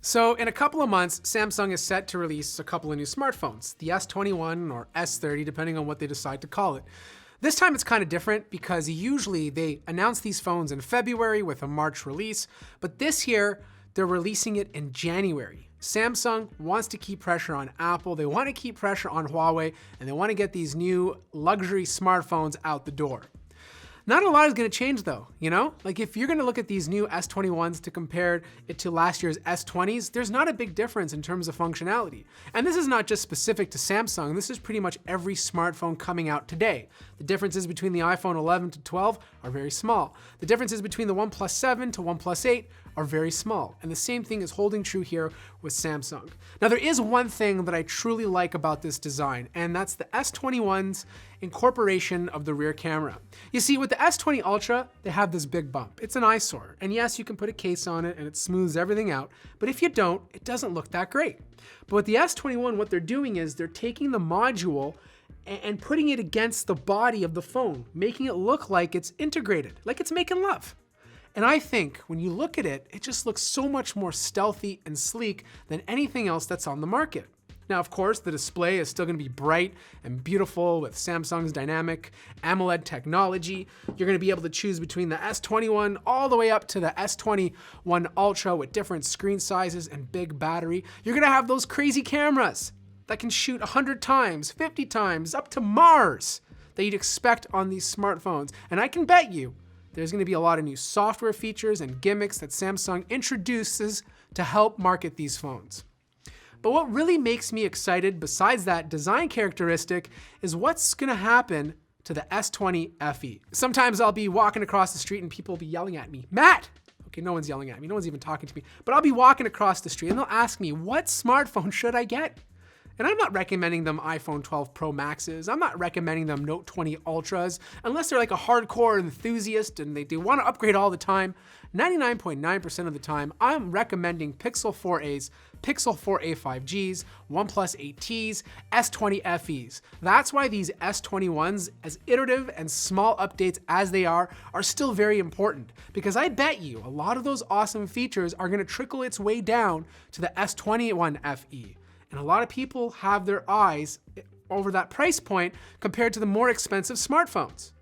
So in a couple of months, Samsung is set to release a couple of new smartphones, the S21 or S30, depending on what they decide to call it. This time it's kind of different because usually they announce these phones in February with a March release, but this year they're releasing it in January. Samsung wants to keep pressure on Apple, they want to keep pressure on Huawei, and they want to get these new luxury smartphones out the door. Not a lot is going to change though, you know? Like if you're going to look at these new S21s to compare it to last year's S20s, there's not a big difference in terms of functionality. And this is not just specific to Samsung, this is pretty much every smartphone coming out today. The differences between the iPhone 11 to 12 are very small. The differences between the OnePlus 7 to OnePlus 8 are very small. And the same thing is holding true here with Samsung. Now there is one thing that I truly like about this design, and that's the S21's incorporation of the rear camera. You see, with the S20 Ultra, they have this big bump. It's an eyesore. And yes, you can put a case on it and it smooths everything out, but if you don't, it doesn't look that great. But with the S21, what they're doing is they're taking the module and putting it against the body of the phone, making it look like it's integrated, like it's making love. And I think when you look at it, it just looks so much more stealthy and sleek than anything else that's on the market. Now, of course, the display is still going to be bright and beautiful with Samsung's dynamic AMOLED technology. You're going to be able to choose between the S21 all the way up to the S21 Ultra with different screen sizes and big battery. You're going to have those crazy cameras that can shoot 100 times, 50 times, up to Mars that you'd expect on these smartphones. And I can bet you there's going to be a lot of new software features and gimmicks that Samsung introduces to help market these phones. But what really makes me excited, besides that design characteristic, is what's going to happen to the S20 FE. Sometimes I'll be walking across the street and people will be yelling at me, Matt! Okay, no one's yelling at me, no one's even talking to me, but I'll be walking across the street and they'll ask me, what smartphone should I get? And I'm not recommending them iPhone 12 Pro Maxes. I'm not recommending them Note 20 Ultras, unless they're like a hardcore enthusiast and they want to upgrade all the time. 99.9% of the time, I'm recommending Pixel 4a's, Pixel 4a 5Gs, OnePlus 8Ts, S20 FEs. That's why these S21s, as iterative and small updates as they are still very important. Because I bet you a lot of those awesome features are going to trickle its way down to the S21 FE. And a lot of people have their eyes over that price point compared to the more expensive smartphones.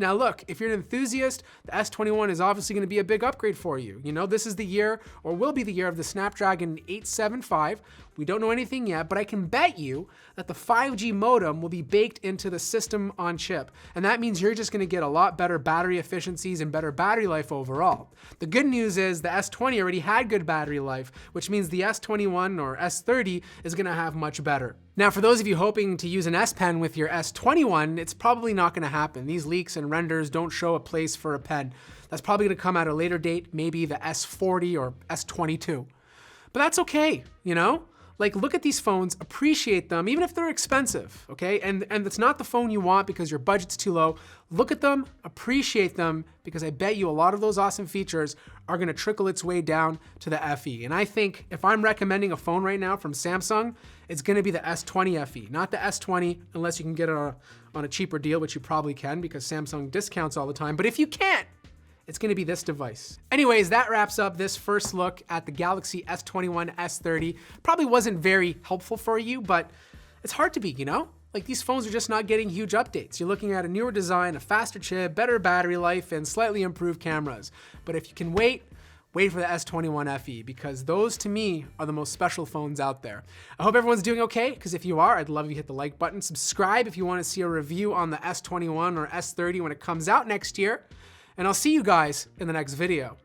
Now look, if you're an enthusiast, the S21 is obviously going to be a big upgrade for you. You know, this is the year, or will be the year, of the Snapdragon 875. We don't know anything yet, but I can bet you that the 5G modem will be baked into the system on chip. And that means you're just going to get a lot better battery efficiencies and better battery life overall. The good news is the S20 already had good battery life, which means the S21 or S30 is going to have much better. Now, for those of you hoping to use an S Pen with your S21, it's probably not going to happen. These leaks and renders don't show a place for a pen. That's probably going to come at a later date, maybe the S40 or S22. But that's okay, you know? Like, look at these phones, appreciate them, even if they're expensive, okay? And it's not the phone you want because your budget's too low. Look at them, appreciate them, because I bet you a lot of those awesome features are gonna trickle its way down to the FE. And I think if I'm recommending a phone right now from Samsung, it's gonna be the S20 FE, not the S20, unless you can get it on a cheaper deal, which you probably can because Samsung discounts all the time. But if you can't, it's gonna be this device. Anyways, that wraps up this first look at the Galaxy S21 S30. Probably wasn't very helpful for you, but it's hard to be, you know? Like, these phones are just not getting huge updates. You're looking at a newer design, a faster chip, better battery life, and slightly improved cameras. But if you can wait for the S21 FE, because those, to me, are the most special phones out there. I hope everyone's doing okay, because if you are, I'd love if you hit the like button. Subscribe if you want to see a review on the S21 or S30 when it comes out next year. And I'll see you guys in the next video.